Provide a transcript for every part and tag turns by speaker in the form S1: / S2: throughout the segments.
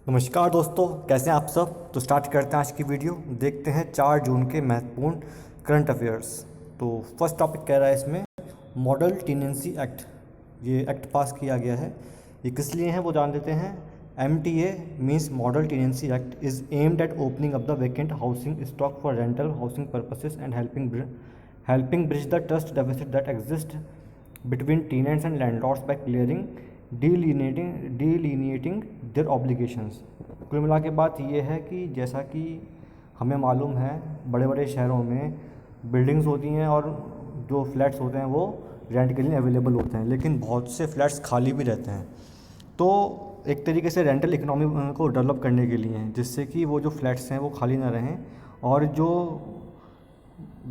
S1: नमस्कार दोस्तों, कैसे हैं आप सब। तो स्टार्ट करते हैं आज की वीडियो। देखते हैं 4 जून के महत्वपूर्ण करंट अफेयर्स। तो फर्स्ट टॉपिक कह रहा है इसमें मॉडल टेनेंसी एक्ट। ये एक्ट पास किया गया है। ये किस लिए है वो जान लेते हैं। MTA means model tenancy act is aimed at opening up the vacant housing stock for rental housing purposes and helping bridge the trust deficit that exist between tenants and landlords by clearing delineating their obligations। कुल मिला के बात ये है कि जैसा कि हमें मालूम है बड़े बड़े शहरों में बिल्डिंग्स होती हैं और जो फ्लैट्स होते हैं वो रेंट के लिए अवेलेबल होते हैं, लेकिन बहुत से फ्लैट्स खाली भी रहते हैं। तो एक तरीके से रेंटल इकोनॉमी को डेवलप करने के लिए हैं, जिससे कि वो जो फ्लैट्स हैं वो खाली ना रहें और जो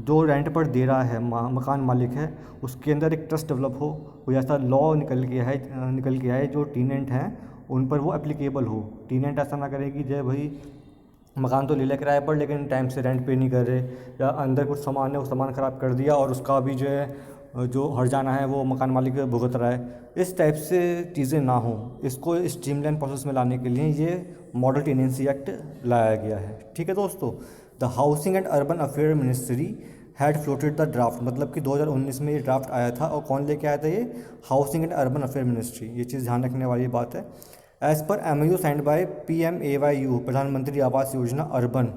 S1: जो रेंट पर दे रहा है मकान मालिक है उसके अंदर एक ट्रस्ट डेवलप हो। कोई ऐसा लॉ निकल के आए जो टीनेंट हैं उन पर वो एप्लीकेबल हो। टीनेंट ऐसा ना करे कि जय भाई मकान तो ले ले किराए पर लेकिन टाइम से रेंट पे नहीं कर रहे, या अंदर कुछ सामान है वो सामान ख़राब कर दिया और उसका भी जो है जो हर्जाना है वो मकान मालिक भुगत रहा है। इस टाइप से चीज़ें ना हो, इसको स्ट्रीमलाइन प्रोसेस में लाने के लिए ये मॉडल टेनेंसी एक्ट लाया गया है। ठीक है दोस्तों। The housing and urban affair ministry had floated the draft, मतलब कि 2019 में ये ड्राफ्ट आया था। और कौन लेके आया था ये? Housing and urban affair ministry. ये चीज़ ध्यान रखने वाली बात है। As per MOU signed by PMAYU प्रधानमंत्री आवास योजना अर्बन,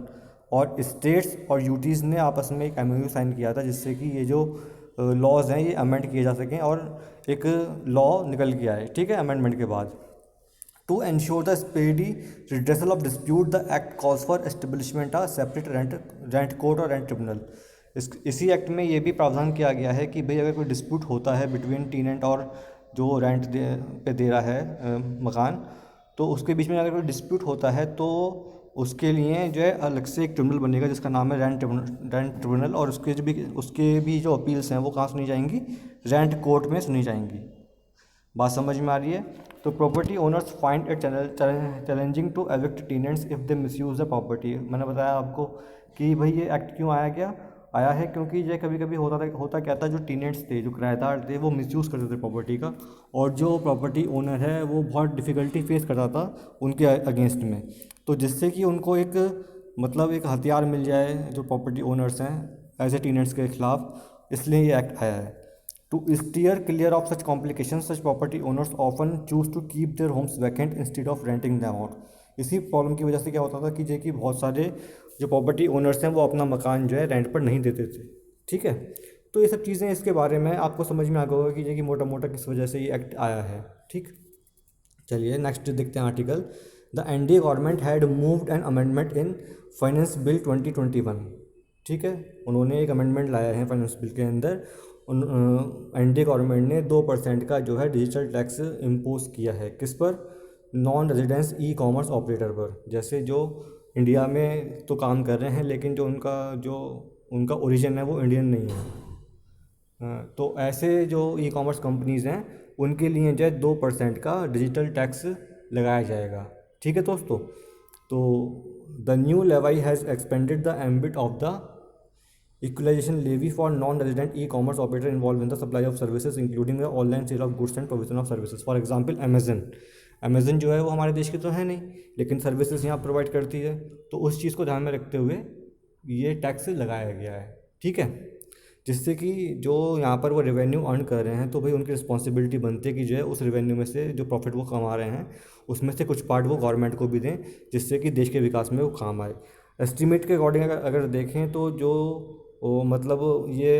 S1: और स्टेट्स और यूटीज़ ने आपस में एक MOU साइन किया था जिससे कि ये जो लॉज हैं ये अमेंड किए जा सकें और एक लॉ निकल के आए। ठीक है, अमेंडमेंट के बाद। To ensure the speedy redressal of dispute the act calls for establishment a separate rent court और रेंट ट्रिब्यूनल। इसी एक्ट में ये भी प्रावधान किया गया है कि भाई अगर कोई डिस्प्यूट होता है बिटवीन टीनेंट और जो पे दे रहा है मकान, तो उसके बीच में अगर कोई डिस्प्यूट होता है तो उसके लिए जो है अलग से एक ट्रिब्यूनल बनेगा जिसका नाम है रेंट ट्रिब्यूनल। और उसके भी जो अपील्स हैं वो कहाँ सुनी जाएंगी? रेंट कोर्ट में सुनी जाएंगी। बात समझ में आ रही है? तो property owners find it challenging to evict tenants if they misuse the property. मैंने बताया आपको कि भाई ये एक्ट क्यों आया है क्योंकि ये कभी कभी होता क्या था, जो टेनेंट्स थे, जो किराएदार थे, वो मिसयूज़ करते थे प्रॉपर्टी का, और जो प्रॉपर्टी ओनर है वो बहुत डिफ़िकल्टी फेस करता था उनके अगेंस्ट में। तो जिससे कि उनको एक एक हथियार मिल जाए जो प्रॉपर्टी ओनर्स हैं एज ए टेनेंट्स के खिलाफ, इसलिए ये एक्ट आया है। To steer clear of such complications, such property owners often choose to keep their homes vacant instead of renting them out। इसी प्रॉब्लम की वजह से क्या होता था कि बहुत सारे जो प्रॉपर्टी ओनर्स हैं वो अपना मकान जो है रेंट पर नहीं देते थे। ठीक है, तो ये सब चीज़ें इसके बारे में आपको समझ में आ गया होगा कि मोटा मोटा किस वजह से ये एक्ट आया है। ठीक, चलिए नेक्स्ट देखते हैं article. The NDA government had moved an amendment in finance bill 2021। ठीक है, उन्होंने एक अमेंडमेंट लाया है फाइनेंस बिल के अंदर। NDA गवर्नमेंट ने 2% का जो है डिजिटल टैक्स इम्पोज किया है। किस पर? नॉन रेजिडेंस ई-कॉमर्स ऑपरेटर पर। जैसे जो इंडिया में तो काम कर रहे हैं लेकिन जो उनका ओरिजिन है वो इंडियन नहीं है। तो ऐसे जो ई-कॉमर्स कंपनीज़ हैं उनके लिए जो है 2% का डिजिटल टैक्स लगाया जाएगा। ठीक है दोस्तों। तो the new levy has expanded the ambit of the equalisation levy for non resident e-commerce operator involve in the supply of services including the online sale of goods and provision of services. For example Amazon जो है वो हमारे देश की तो है नहीं, लेकिन सर्विसेज यहाँ प्रोवाइड करती है। तो उस चीज़ को ध्यान में रखते हुए ये टैक्स लगाया गया है। ठीक है, जिससे कि जो यहाँ पर वो रेवेन्यू अर्न कर रहे हैं तो भाई उनकी रिस्पॉन्सिबिलिटी बनती है कि जो है उस रेवेन्यू में से जो प्रॉफिट वो कमा रहे हैं उसमें से कुछ पार्ट वो गवर्नमेंट को भी दें, जिससे कि देश के विकास में वो काम आए। एस्टीमेट के अकॉर्डिंग अगर देखें तो जो ये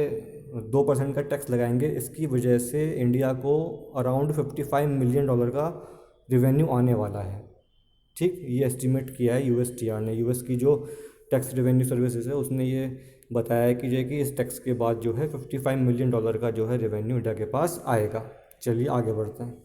S1: 2% का टैक्स लगाएंगे, इसकी वजह से इंडिया को अराउंड $55 मिलियन का रेवेन्यू आने वाला है। ठीक, ये एस्टीमेट किया है USTR ने। यूएस की जो टैक्स रेवेन्यू सर्विसेज है उसने ये बताया है कि इस टैक्स के बाद जो है $55 मिलियन का जो है रेवेन्यू इंडिया के पास आएगा। चलिए आगे बढ़ते हैं।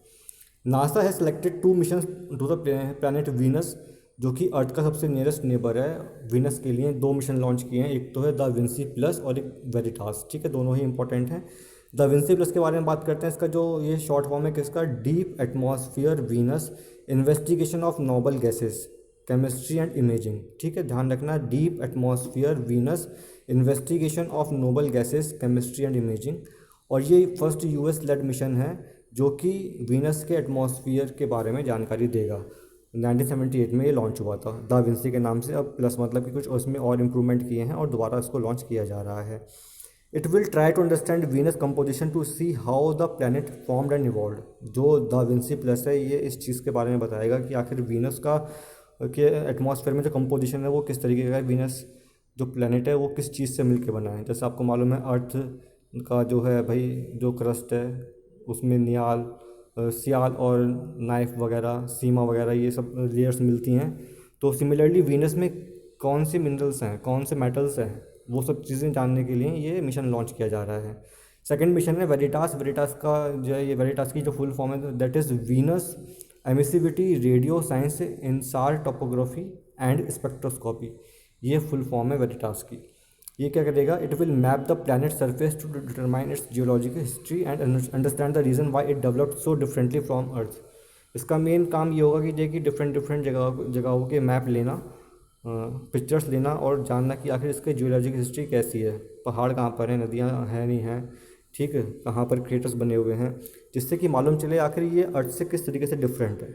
S1: नासा है selected 2 mission to the planet Venus, जो कि अर्थ का सबसे नियरेस्ट नेबर है। वीनस के लिए 2 मिशन लॉन्च किए हैं, एक तो है द विंसी प्लस और एक वेरिटास। ठीक है, दोनों ही इंपॉर्टेंट हैं। द विंसी प्लस के बारे में बात करते हैं। इसका जो ये शॉर्ट फॉर्म है किसका? Deep atmosphere Venus investigation of noble gases chemistry and imaging. ठीक है, ध्यान रखना, deep atmosphere Venus investigation of noble gases chemistry and imaging. और ये फर्स्ट US लेड मिशन है जो कि वीनस के एटमॉस्फेयर के बारे में जानकारी देगा। 1978 में ये लॉन्च हुआ था दा विंसी के नाम से। अब प्लस मतलब कि कुछ उसमें और इम्प्रूवमेंट किए हैं और दोबारा इसको लॉन्च किया जा रहा है। It will try to understand Venus composition to see how the planet formed and evolve. जो दा विंसी प्लस है ये इस चीज़ के बारे में बताएगा कि आखिर वीनस का के एटमॉस्फेयर में जो कंपोजिशन है वो किस तरीके का है, वीनस जो प्लैनेट है वो किस चीज़ से मिलकर बना है। जैसे आपको मालूम है अर्थ का जो है भाई जो क्रस्ट है उसमें नियाल सियाल और नाइफ वगैरह सीमा वगैरह ये सब लेयर्स मिलती हैं। तो सिमिलरली वीनस में कौन से मिनरल्स हैं, कौन से मेटल्स हैं, वो सब चीज़ें जानने के लिए ये मिशन लॉन्च किया जा रहा है। सेकंड मिशन है वेरिटास। वेरिटास का जो है ये वेरिटास की जो फुल फॉर्म है that is Venus emissivity radio science InSAR topography and spectroscopy. ये फुल फॉर्म है वेरिटास की। ये क्या करेगा, it will map the planet surface to determine its geological history and understand the reason why it developed so differently from earth. इसका main काम ये होगा कि देखिए डिफरेंट डिफरेंट जगहों के मैप लेना, पिक्चर्स लेना और जानना कि आखिर इसकी जियोलॉजिकल हिस्ट्री कैसी है, पहाड़ कहाँ पर हैं, नदियाँ हैं नहीं हैं, ठीक है, कहाँ पर क्रेटर्स बने हुए हैं, जिससे कि मालूम चले आखिर ये अर्थ से किस तरीके से डिफरेंट है।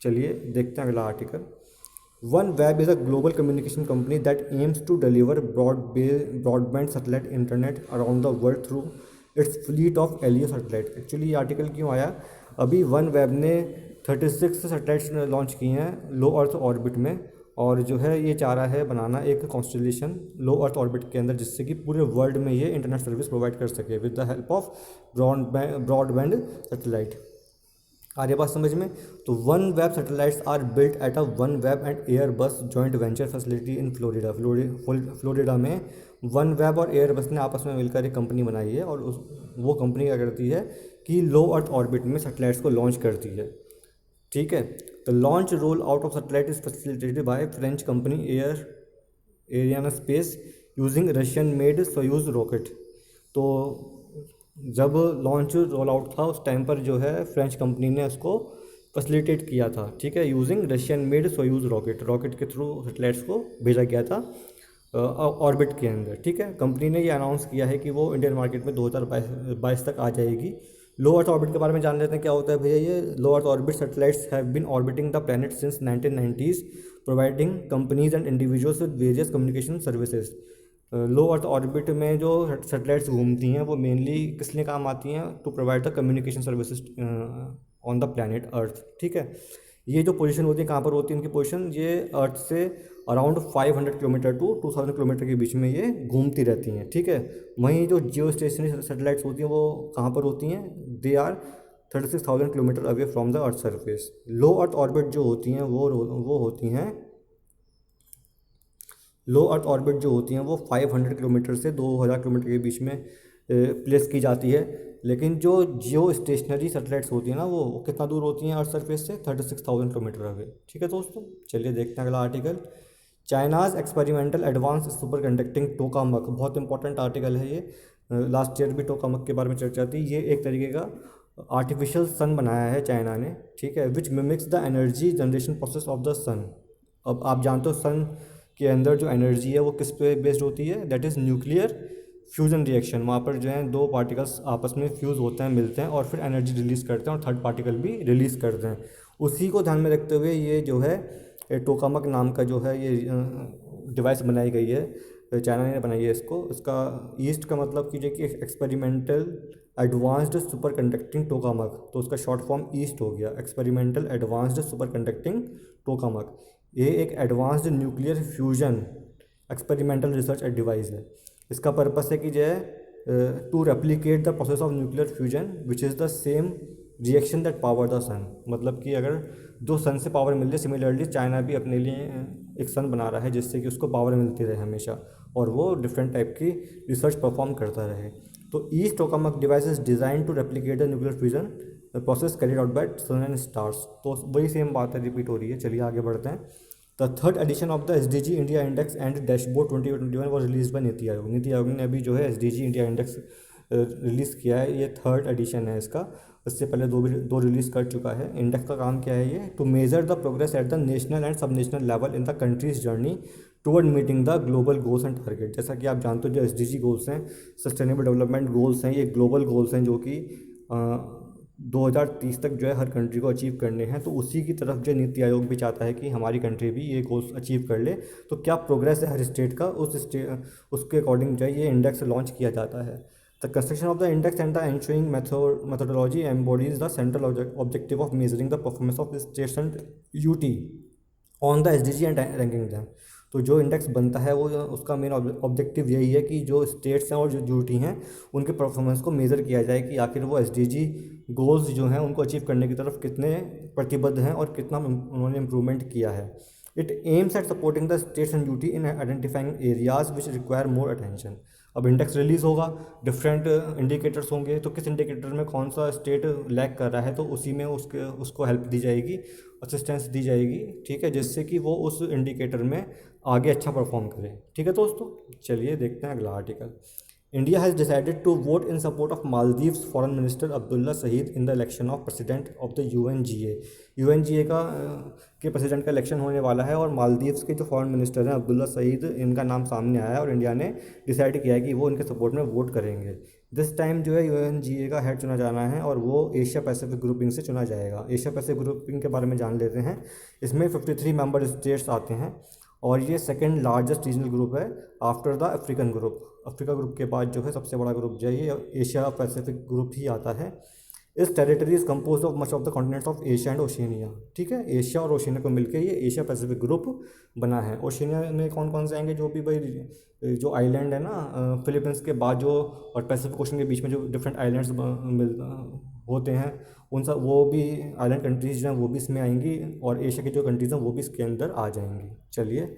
S1: चलिए देखते हैं अगला article. OneWeb is a global communication company that aims to deliver broadband satellite internet around the world through its fleet of LEO satellite। Actually ये आर्टिकल क्यों आया, अभी OneWeb ने 36 सैटेलाइट्स लॉन्च किए हैं लो अर्थ ऑर्बिट में, और जो है ये चाह रहा है बनाना एक कॉन्स्टेलेशन लो अर्थ ऑर्बिट के अंदर जिससे कि पूरे वर्ल्ड में ये इंटरनेट सर्विस प्रोवाइड कर सके with the help of broadband satellite. आ रही बात समझ में। तो OneWeb satellites are built at a OneWeb and Airbus joint venture facility in Florida. Florida में OneWeb और एयरबस ने आपस में मिलकर एक कंपनी बनाई है और वो कंपनी क्या करती है कि लो अर्थ ऑर्बिट में सैटेलाइट्स को लॉन्च करती है, ठीक है। The launch roll out of satellite is facilitated by French company Ariana space using Russian made Soyuz rocket. तो जब लॉन्च रोल आउट था उस टाइम पर जो है फ्रेंच कंपनी ने उसको फैसिलिटेट किया था, ठीक है, using Russian made Soyuz rocket के थ्रू सैटेलाइट्स को भेजा गया था ऑर्बिट के अंदर, ठीक है। कंपनी ने ये अनाउंस किया है कि वो इंडियन मार्केट में 2022 तक आ जाएगी। लो अर्थ ऑर्बिट के बारे में जान लेते हैं क्या होता है भैया। ये low earth orbit satellites have been orbiting the planet since 1990s providing companies and individuals with various communication services. Low earth orbit में जो सैटेलाइट्स घूमती हैं वो मेनली किस लिए काम आती हैं, to provide the communication services on the planet earth, ठीक है। ये जो पोजीशन होती है कहाँ पर होती है इनकी पोजीशन, ये अर्थ से अराउंड 500 किलोमीटर टू 2000 किलोमीटर के बीच में ये घूमती रहती हैं, ठीक है। वहीं जो जियो स्टेशनरी सैटेलाइट्स होती हैं वो कहाँ पर होती हैं, they are 36,000 kilometre away from the earth surface. Low earth orbit जो होती हैं वो होती हैं लो अर्थ ऑर्बिट जो होती हैं वो 500 किलोमीटर से 2000 किलोमीटर के बीच में प्लेस की जाती है। लेकिन जो जियो स्टेशनरी सैटेलाइट्स होती हैं ना वो कितना दूर होती हैं अर्थ सरफेस से, 36,000 किलोमीटर अवे, ठीक है दोस्तों। चलिए देखते हैं अगला article. China's experimental advance super conducting tokamak, बहुत इंपॉर्टेंट आर्टिकल है ये, लास्ट ईयर भी टोकामक के बारे में चर्चा थी। ये एक तरीके का आर्टिफिशियल सन बनाया है चाइना ने, ठीक है, which mimics the energy generation process of the sun. अब आप जानते हो सन के अंदर जो एनर्जी है वो किस पे बेस्ड होती है, that is nuclear fusion reaction. वहाँ पर जो है दो पार्टिकल्स आपस में फ्यूज़ होते हैं, मिलते हैं और फिर एनर्जी रिलीज़ करते हैं और थर्ड पार्टिकल भी रिलीज़ करते हैं। उसी को ध्यान में रखते हुए ये जो है टोकामक नाम का जो है ये डिवाइस बनाई गई है, चाइना ने बनाई है इसको। इसका ईस्ट का मतलब कीजिए कि experimental advanced super conducting tokamak, तो उसका शॉर्ट फॉर्म ईस्ट हो गया, experimental advanced super conducting tokamak. ये एक advanced nuclear fusion experimental research device है। इसका पर्पस है कि जो है to replicate the process of nuclear fusion which is the same reaction that power the sun. मतलब कि अगर जो सन से पावर मिल रही है, सिमिलरली चाइना भी अपने लिए एक सन बना रहा है जिससे कि उसको पावर मिलती रहे हमेशा और वो डिफरेंट टाइप की रिसर्च परफॉर्म करता रहे। तो EAST tokamak device is design to replicate the nuclear fusion process carried out by sun and stars. तो वही सेम बात है, रिपीट हो रही है। चलिए आगे बढ़ते हैं। The third edition of the SDG India index and dashboard 2021 was release by NITI Aayog. NITI Aayog ने अभी जो है SDG इंडिया इंडेक्स रिलीज़ किया है, ये थर्ड एडिशन है इसका। इससे पहले दो रिलीज़ कर चुका है। इंडेक्स का काम क्या है ये, to measure the progress at the national and sub national level in the countries journey toward meeting the global goals and target. जैसा कि आप जानते हो जो SDG गोल्स हैं, सस्टेनेबल डेवलपमेंट गोल्स हैं, ये ग्लोबल गोल्स हैं जो कि 2030 तक जो है हर कंट्री को अचीव करने हैं, तो उसी की तरफ जो नीति आयोग भी चाहता है कि हमारी कंट्री भी ये गोल्स अचीव कर ले। तो क्या प्रोग्रेस है हर स्टेट का, उसके अकॉर्डिंग जो है ये इंडेक्स लॉन्च किया जाता है। The construction of the index and the ensuing methodology embodies the central objective of measuring the performance of the states and UT on the SDG and ranking them. तो जो index बनता है वो उसका main objective यही है कि जो स्टेट्स हैं और जो यूटी हैं उनके परफॉर्मेंस को मेज़र किया जाए कि आखिर वो SDG गोल्स जो हैं उनको अचीव करने की तरफ कितने प्रतिबद्ध हैं और कितना उन्होंने इम्प्रूवमेंट किया है। It aims at supporting the states and UT in identifying areas which require more attention. अब इंडेक्स रिलीज़ होगा, डिफरेंट इंडिकेटर्स होंगे, तो किस इंडिकेटर में कौन सा स्टेट लैग कर रहा है तो उसी में उसको हेल्प दी जाएगी, असिस्टेंस दी जाएगी, ठीक है, जिससे कि वो उस इंडिकेटर में आगे अच्छा परफॉर्म करे। ठीक है दोस्तों, चलिए देखते हैं अगला article. India has decided to vote in support of Maldives foreign minister Abdulla Saeed in the election of president of the UNGA के प्रेसिडेंट का इलेक्शन होने वाला है, और मालदीव्स के जो फॉरेन मिनिस्टर हैं अब्दुल्ला सईद, इनका नाम सामने आया है और इंडिया ने डिसाइड किया है कि वो इनके सपोर्ट में वोट करेंगे। दिस टाइम जो है यूएनजीए का हेड चुना जाना है और वो एशिया पैसिफिक ग्रुपिंग से चुना जाएगा। एशिया पैसिफिक ग्रुपिंग के बारे में जान लेते हैं। इसमें 53 मेंबर स्टेट्स आते हैं और ये सेकंड लार्जेस्ट रीजनल ग्रुप है after the African group. Africa group के बाद जो है सबसे बड़ा ग्रुप जो है ये एशिया पैसिफिक ग्रुप ही आता है। इस territory is compose of much of the continents of Asia and Oceania. ठीक है, एशिया और ओशिनिया को मिलकर ये एशिया पैसिफिक ग्रुप बना है। ओशिनिया में कौन कौन से आएंगे, जो भी भाई जो आइलैंड है ना फिलीपींस के बाद जो, और पैसिफिक ओशन के बीच में जो डिफरेंट आइलैंड्स होते हैं उन सब, वो भी आइलैंड कंट्रीज जो हैं वो भी इसमें आएंगी, और एशिया की जो कंट्रीज़ हैं वो भी इसके अंदर आ जाएंगी। चलिए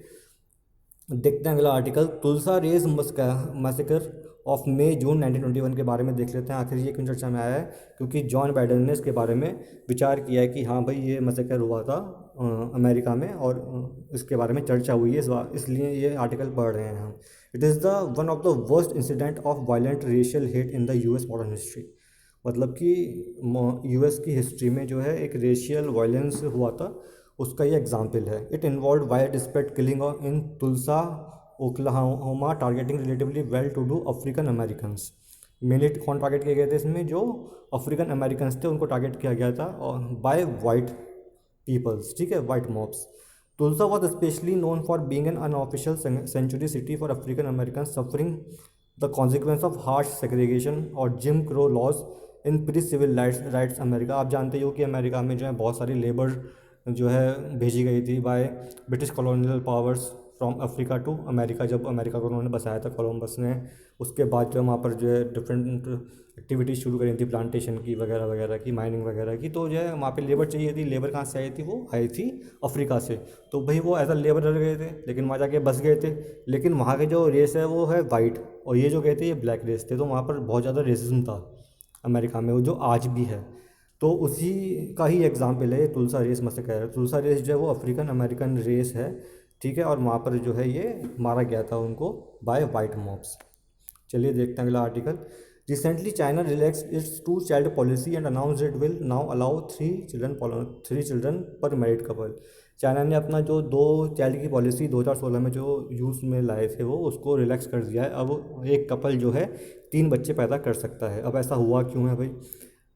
S1: देखते हैं अगला article. Tulsa race massacre of May June 1921 के बारे में देख लेते हैं। आखिर ये क्यों चर्चा में आया है, क्योंकि जॉन बाइडेन ने इसके बारे में विचार किया है कि हाँ भाई ये मैसेकर हुआ था अमेरिका में, और इसके बारे में चर्चा हुई है, इसलिए ये आर्टिकल पढ़ रहे हैं हम। It is the one of the worst incident of violent racial hate in the US modern history. मतलब कि US की हिस्ट्री में जो है एक रेशियल वायलेंस हुआ था, उसका ये एग्जाम्पल है। It involve widespread killing in Tulsa Oklahoma targeting relatively well to do African Americans. Mainly कौन टारगेट किए गए थे इसमें, जो अफ्रीकन अमेरिकन्स थे उनको टारगेट किया गया था बाय वाइट पीपल्स। ठीक है, white mobs. Tulsa was specially known for being an unofficial century city for African American suffering the consequence of harsh segregation और Jim Crow laws in pre civil rights America. आप जानते हो कि America में जो है बहुत सारी लेबर जो है भेजी गई थी by British colonial powers from Africa to America. जब अमेरिका को उन्होंने बसाया था कोलंबस ने, उसके बाद जो वहाँ पर जो है डिफरेंट एक्टिविटीज़ शुरू करी थी, प्लांटेशन की वगैरह वगैरह की, माइनिंग वगैरह की। तो जो है वहाँ पे लेबर चाहिए थी। लेबर कहाँ से आई थी, वो आई थी अफ्रीका से। तो भाई वो एज अ लेबर रह गए थे, लेकिन वहाँ जाके बस गए थे। लेकिन वहाँ के जो रेस है वो है वाइट, और ये जो गए थे ये ब्लैक रेस थे। तो वहाँ पर बहुत ज़्यादा रेसिज्म था अमेरिका में, वो जो आज भी है। तो उसी का ही एग्जाम्पल है ये तुलसा रेस मैसेकर। तुलसा रेस जो है वो अफ्रीकन अमेरिकन रेस है, ठीक है, और वहाँ पर जो है ये मारा गया था उनको बाय वाइट मॉब्स। चलिए देखते हैं अगला article. Recently China relax it's 2 child policy and announce it will now allow 3 children पर मैरिड कपल। चाइना ने अपना जो 2 चाइल्ड की पॉलिसी 2016 में जो यूज़ में लाए थे वो उसको रिलैक्स कर दिया है। अब एक कपल जो है 3 बच्चे पैदा कर सकता है। अब ऐसा हुआ क्यों है भाई,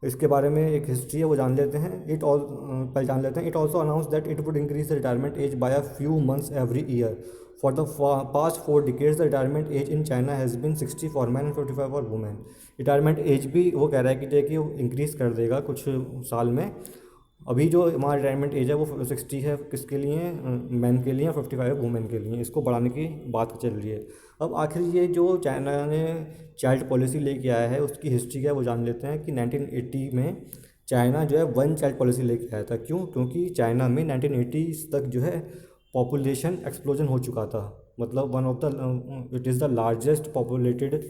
S1: इसके बारे में एक हिस्ट्री है वो जान लेते हैं। पहले जान लेते हैं। It also announce that it would increase the retirement age by a few months every year. For the past 4 decades the retirement age in China has been 60 for man and 45 for women. Retirement age भी वो कह रहा है कि जो है कि वो इंक्रीज़ कर देगा कुछ साल में। अभी जो हमारा रिटायरमेंट एज है वो 60 है, किसके लिए, मैन के लिए, 55 वुमेन के लिए। इसको बढ़ाने की बात चल रही है। अब आखिर ये जो चाइना ने चाइल्ड पॉलिसी लेके आया है उसकी हिस्ट्री क्या है वो जान लेते हैं। कि 1980 में चाइना जो है 1 चाइल्ड पॉलिसी लेके आया था। क्यों, क्योंकि चाइना में 1980s तक जो है पॉपुलेशन एक्सप्लोजन हो चुका था। मतलब it is the largest populated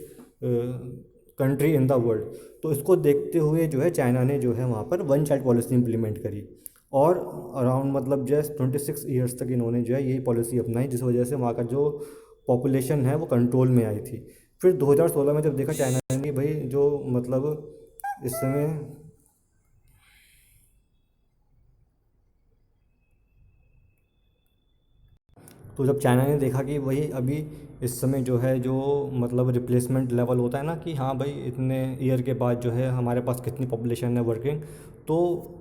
S1: country in the world. तो इसको देखते हुए जो है चाइना ने जो है वहाँ पर 1 चाइल्ड पॉलिसी इंप्लीमेंट करी, और अराउंड मतलब जो है 26 ईयर्स तक इन्होंने जो है यही पॉलिसी अपनाई, जिस वजह से वहाँ का जो पॉपुलेशन है वो कंट्रोल में आई थी। फिर 2016 में जब देखा चाइना ने भाई जो मतलब इस समय तो जब चाइना ने देखा कि वही अभी इस समय जो है जो मतलब रिप्लेसमेंट लेवल होता है ना कि हाँ भाई इतने ईयर के बाद जो है हमारे पास कितनी पॉपुलेशन है वर्किंग, तो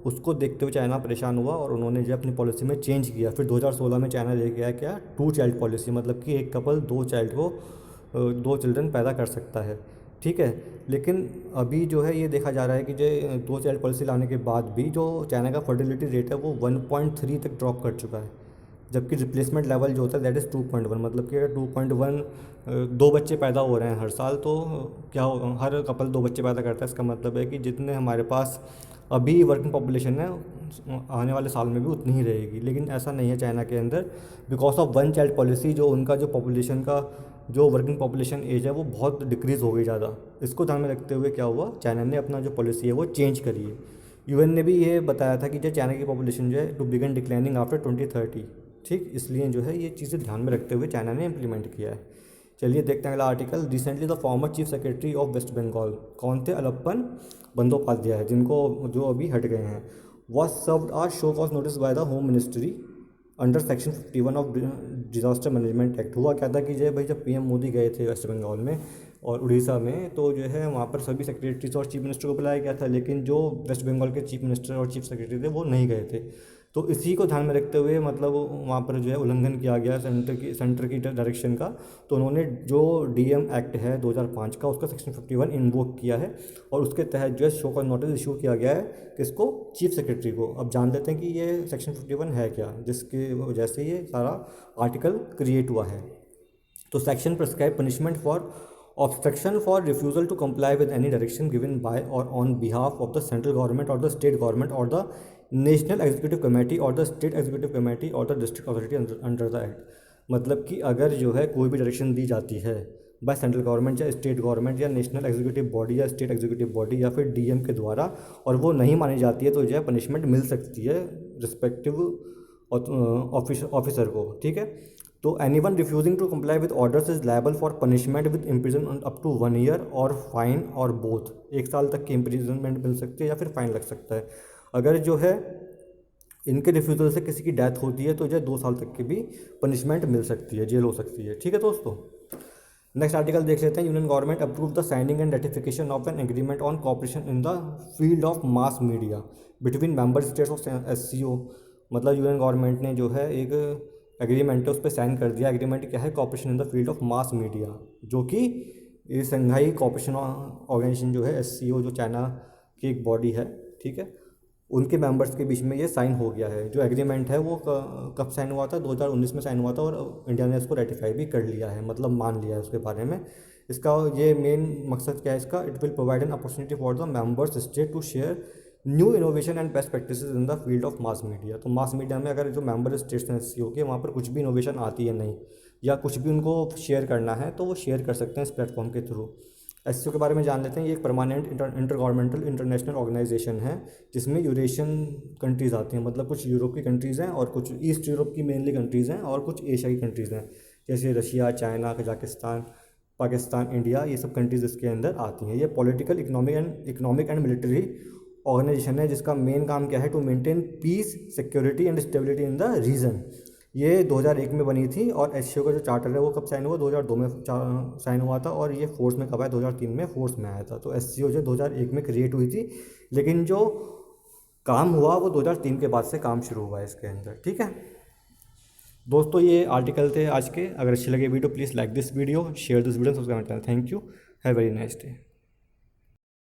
S1: उसको देखते हुए चाइना परेशान हुआ और उन्होंने जो अपनी पॉलिसी में चेंज किया। फिर 2016 में चाइना लेके आया क्या, 2 चाइल्ड पॉलिसी, मतलब कि एक कपल 2 चिल्ड्रन पैदा कर सकता है। ठीक है, लेकिन अभी जो है ये देखा जा रहा है कि जो 2 चाइल्ड पॉलिसी लाने के बाद भी जो चाइना का फर्टिलिटी रेट है वो 1.3 तक ड्रॉप कर चुका है, जबकि रिप्लेसमेंट लेवल जो होता है दैट इज़ 2.1, मतलब कि अगर 2.1 दो बच्चे पैदा हो रहे हैं हर साल, तो क्या हो, हर कपल 2 बच्चे पैदा करता है। इसका मतलब है कि जितने हमारे पास अभी वर्किंग पॉपुलेशन है आने वाले साल में भी उतनी ही रहेगी। लेकिन ऐसा नहीं है चाइना के अंदर, बिकॉज ऑफ 1 चाइल्ड पॉलिसी जो उनका जो पॉपुलेशन का जो वर्किंग पॉपुलेशन एज है वो बहुत डिक्रीज़ हो गई ज़्यादा। इसको ध्यान में रखते हुए क्या हुआ, चाइना ने अपना जो पॉलिसी है वो चेंज करी है। यूएन ने भी ये बताया था कि जो चाइना की पॉपुलेशन जो है टू बिगन डिक्लाइनिंग आफ्टर 2030। ठीक, इसलिए जो है ये चीज़ें ध्यान में रखते हुए चाइना ने इम्प्लीमेंट किया है। चलिए देखते हैं अगला article. Recently the former chief secretary of West Bengal, कौन थे, अलप्पन बंदोपाध्याय, जिनको जो अभी हट गए हैं, was served a show cause notice by the home ministry under section 51 of disaster management act. हुआ क्या था कि जो भाई जब पीएम मोदी गए थे वेस्ट बंगाल में और उड़ीसा में, तो जो है वहाँ पर सभी सेक्रेटरीज और चीफ मिनिस्टर को बुलाया गया था, लेकिन जो वेस्ट बंगाल के चीफ मिनिस्टर और चीफ सेक्रेटरी थे वो नहीं गए थे। तो इसी को ध्यान में रखते हुए मतलब वहाँ पर जो है उल्लंघन किया गया सेंटर की डायरेक्शन का। तो उन्होंने जो डीएम एक्ट है 2005 का उसका सेक्शन 51 इन्वोक किया है और उसके तहत जो है शो कॉज नोटिस इशू किया गया है किसको, चीफ सेक्रेटरी को। अब जान लेते हैं कि ये सेक्शन 51 है क्या, जिसके वजह से ये सारा आर्टिकल क्रिएट हुआ है। तो section prescribe punishment for obstruction for refusal to comply with any direction given by or on behalf of the central government or the state government or the national executive committee or the state executive committee or the district authority under the act। मतलब कि अगर जो है कोई भी direction दी जाती है by central government या स्टेट गवर्नमेंट या नेशनल एग्जीक्यूटिव बॉडी या स्टेट एग्जीक्यूटिव बॉडी या फिर डीएम के द्वारा, और वो नहीं मानी जाती है, तो जो है पनिशमेंट मिल सकती है रिस्पेक्टिव ऑफिसर को। ठीक है, तो anyone refusing to comply with orders is liable for punishment with imprisonment up to 1 year और फाइन और बोथ। 1 साल तक की इम्प्रिजनमेंट मिल सकती है या फिर फाइन लग सकता है। अगर जो है इनके रिफ्यूज़ल से किसी की डेथ होती है तो जो 2 साल तक की भी पनिशमेंट मिल सकती है, जेल हो सकती है। ठीक है दोस्तों, नेक्स्ट आर्टिकल देख लेते हैं। Union government approve the signing and ratification of an agreement on cooperation in the field of mass media between member states of SCO. मतलब यूनियन गवर्नमेंट ने जो है एक एग्रीमेंट है उस पर साइन कर दिया। एग्रीमेंट क्या है, cooperation in the field of mass media, जो कि ये संघाई कॉपरेशन ऑर्गेनाइजेशन जो है एससीओ, जो चाइना की एक बॉडी है, ठीक है, उनके मेंबर्स के बीच में ये साइन हो गया है। जो एग्रीमेंट है वो कब साइन हुआ था, 2019 में साइन हुआ था और इंडिया ने इसको रेटिफाई भी कर लिया है, मतलब मान लिया है उसके बारे में। इसका ये मेन मकसद क्या है इसका, it will provide an opportunity for the members state to share new innovation and best practices in the field of mass media. तो मास मीडिया में अगर जो मेंबर स्टेट्स हैं एससीओ के, वहाँ पर कुछ भी इनोवेशन आती है नहीं या कुछ भी उनको शेयर करना है तो वो शेयर कर सकते हैं इस प्लेटफॉर्म के थ्रू। एससीओ के बारे में जान लेते हैं। ये एक permanent intergovernmental international organisation है जिसमें यूरेशियन कंट्रीज़ आती हैं, मतलब कुछ यूरोप की कंट्रीज़ हैं और कुछ ईस्ट यूरोप की मेनली कंट्रीज़ हैं और कुछ एशिया की कंट्रीज़ हैं, जैसे Russia, China, Kazakhstan, Pakistan, India, ये सब कंट्रीज़ इसके अंदर आती हैं। ये political, economic and military organisation है जिसका मेन काम क्या है, to maintain peace, security and stability in the region. ये 2001 में बनी थी और एससीओ का जो चार्टर है वो कब साइन हुआ, 2002 में साइन हुआ था और ये फोर्स में कब आया, 2003 में फोर्स में आया था। तो एससीओ जो 2001 में क्रिएट हुई थी, लेकिन जो काम हुआ वो 2003 के बाद से काम शुरू हुआ है इसके अंदर। ठीक है दोस्तों, ये आर्टिकल थे आज के। अगर अच्छे लगे video please like this video, share this video, subscribe. Thank you, have very nice day.